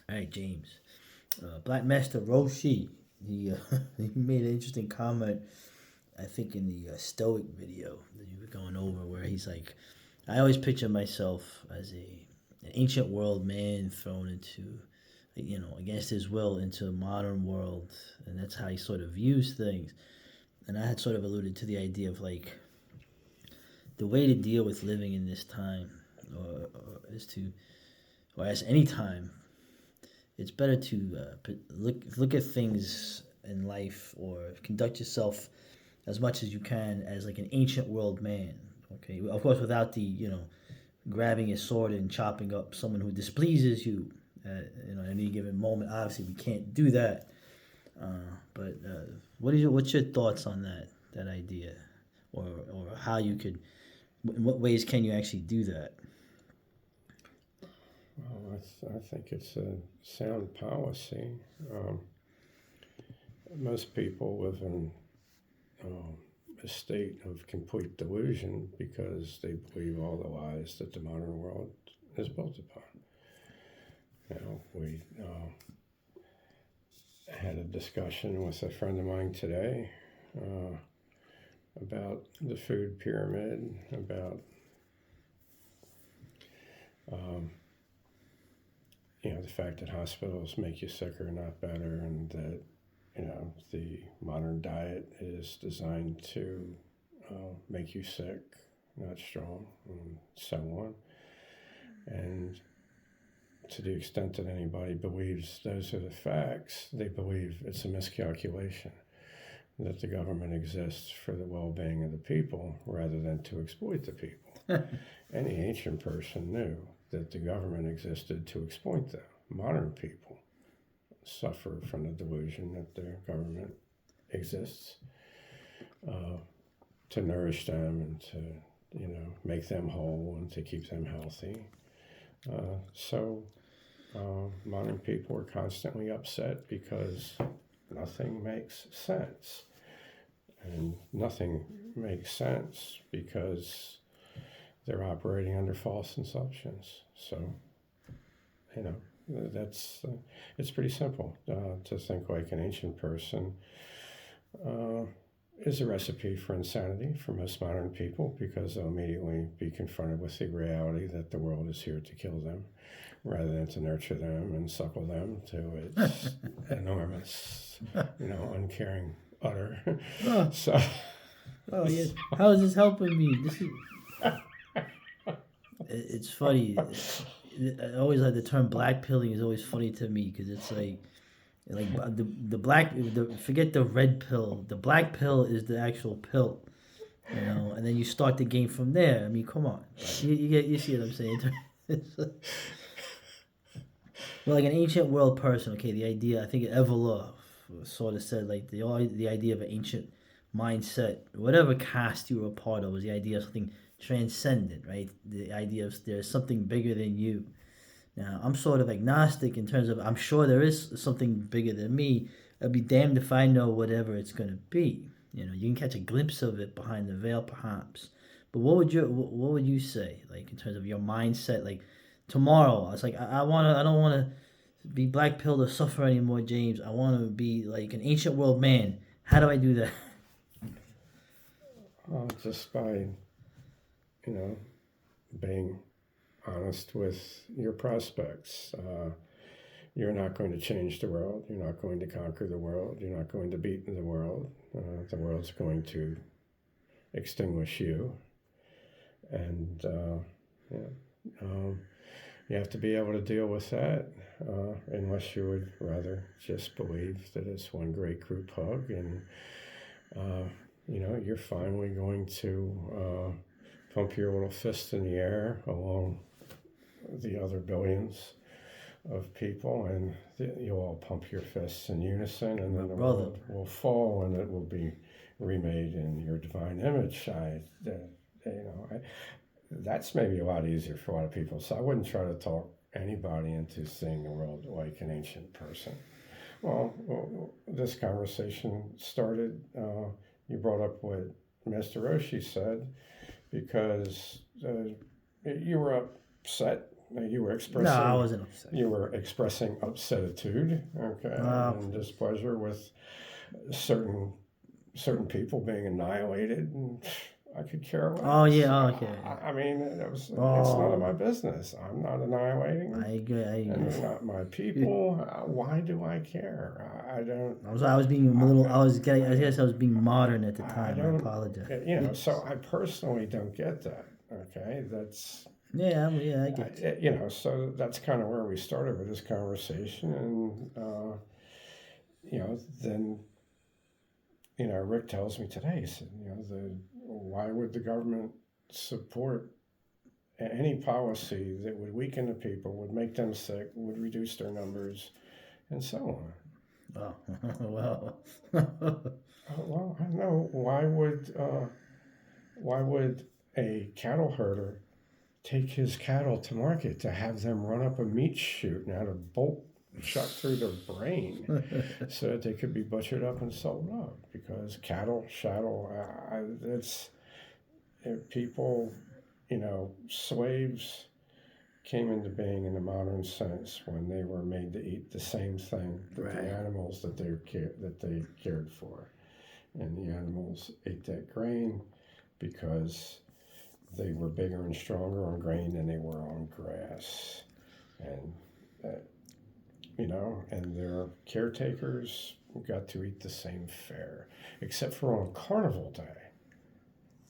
All right, James. Black Master Roshi. He he made an interesting comment. I think in the Stoic video that you were going over, where he's like, I always picture myself as an ancient world man thrown into, against his will into a modern world, and that's how he sort of views things. And I had sort of alluded to the idea of like the way to deal with living in this time, or is to, or as any time, it's better to look at things in life or conduct yourself as much as you can as like an ancient world man. Okay, of course, without the grabbing a sword and chopping up someone who displeases you. At any given moment, obviously we can't do that. But what's your thoughts on that idea, or how you could, in what ways can you actually do that? Well, I think it's a sound policy. Um, Most people live in a state of complete delusion because they believe all the lies that the modern world is built upon. We had a discussion with a friend of mine today about the food pyramid, about um, the fact that hospitals make you sicker, not better, and that the modern diet is designed to make you sick, not strong, and so on. And to the extent that anybody believes those are the facts, they believe it's a miscalculation, that the government exists for the well-being of the people rather than to exploit the people. Any ancient person knew that the government existed to exploit them. Modern people suffer from the delusion that the government exists to nourish them and to make them whole and to keep them healthy. So modern people are constantly upset because nothing makes sense. And nothing makes sense because they're operating under false assumptions. So, that's it's pretty simple to think like an ancient person is a recipe for insanity for most modern people because they'll immediately be confronted with the reality that the world is here to kill them rather than to nurture them and suckle them to its enormous, uncaring udder. Oh, So, oh yeah. How is this helping me? This is. It's funny. I always like the term black pilling is always funny to me because it's like the black forget the red pill. The black pill is the actual pill, and then you start the game from there. I mean, come on, you see what I'm saying? Well, like an ancient world person, okay, the idea, I think Evola sort of said, like, the idea of an ancient mindset, whatever caste you were a part of, was the idea of something transcendent, right? The idea of there's something bigger than you. Now, I'm sort of agnostic in terms of I'm sure there is something bigger than me. I'd be damned if I know whatever it's going to be. You can catch a glimpse of it behind the veil, perhaps. But what would you say, like in terms of your mindset, like tomorrow? It's like I don't want to be black pilled or suffer anymore, James. I want to be like an ancient world man. How do I do that? just by being honest with your prospects. You're not going to change the world. You're not going to conquer the world. You're not going to beat the world. The world's going to extinguish you. And you have to be able to deal with that, unless you would rather just believe that it's one great group hug and, you're finally going to pump your little fist in the air along the other billions of people, and you'll all pump your fists in unison, and My then the brother. world will fall, and it will be remade in your divine image. That's maybe a lot easier for a lot of people. So I wouldn't try to talk anybody into seeing the world like an ancient person. Well, this conversation started. You brought up what Master Roshi said because you were upset You were No, I expressing wasn't upset. you were expressing upsetitude, okay, Uh, and displeasure with certain people being annihilated, and I could care oh less. yeah, okay. I mean, it's none of my Oh, business. I'm not annihilating I them, agree. I and agree. they're not my people. Why do I care? I don't. I was being a little. I, I guess I was being modern at the I time. I don't. apologize. So I personally don't get that. Okay, that's Yeah, yeah, I get you. so that's kind of where we started with this conversation, and then Rick tells me today. He said, why would the government support any policy that would weaken the people, would make them sick, would reduce their numbers, and so on. Oh, well. Well, I know. Why would a cattle herder take his cattle to market to have them run up a meat chute and have a bolt shot through their brain so that they could be butchered up and sold up? Because cattle, it's people, slaves came into being in the modern sense when they were made to eat the same thing that Right. the animals that they cared for, and the animals ate that grain because they were bigger and stronger on grain than they were on grass, and and their caretakers got to eat the same fare, except for on Carnival Day.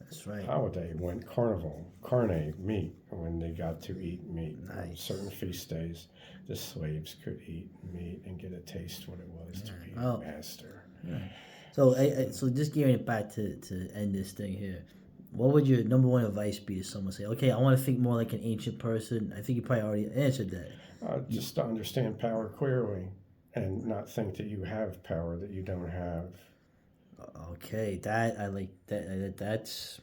That's right. Holiday went carne, meat, when they got to eat meat. Nice. On certain feast days, the slaves could eat meat and get a taste what it was to be a master. Yeah. So, so just gearing it back to end this thing here, what would your number one advice be to someone say, okay, I want to think more like an ancient person? I think you probably already answered that. Just to understand power clearly and not think that you have power that you don't have. Okay, that I like that. That's.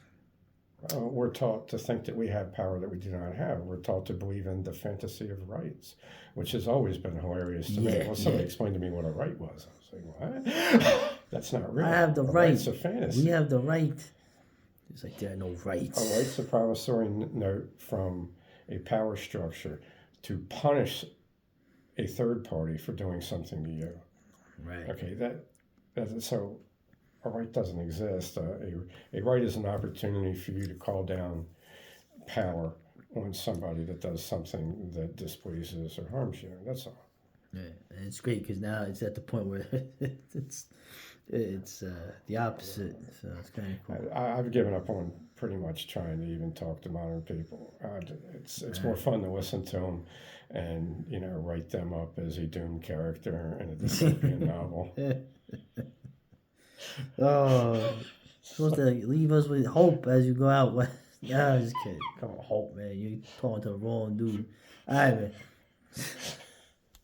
We're taught to think that we have power that we do not have. We're taught to believe in the fantasy of rights, which has always been hilarious to me. Well, somebody explained to me what a right was. I was like, what? That's not real. I have the a right. Right's a fantasy. We have the right. It's like there are no rights. A right's a promissory note from a power structure to punish a third party for doing something to you. Right. Okay, so a right doesn't exist. A right is an opportunity for you to call down power on somebody that does something that displeases or harms you. That's all. Yeah, and it's great because now it's at the point where it's the opposite. So it's kind of cool. I've given up on pretty much trying to even talk to modern people. It's more fun to listen to them and write them up as a doomed character in a dystopian novel. Oh, supposed to leave us with hope as you go out. Yeah, I'm just kidding. Come on, hope, man. You talking to the wrong dude. All right, man.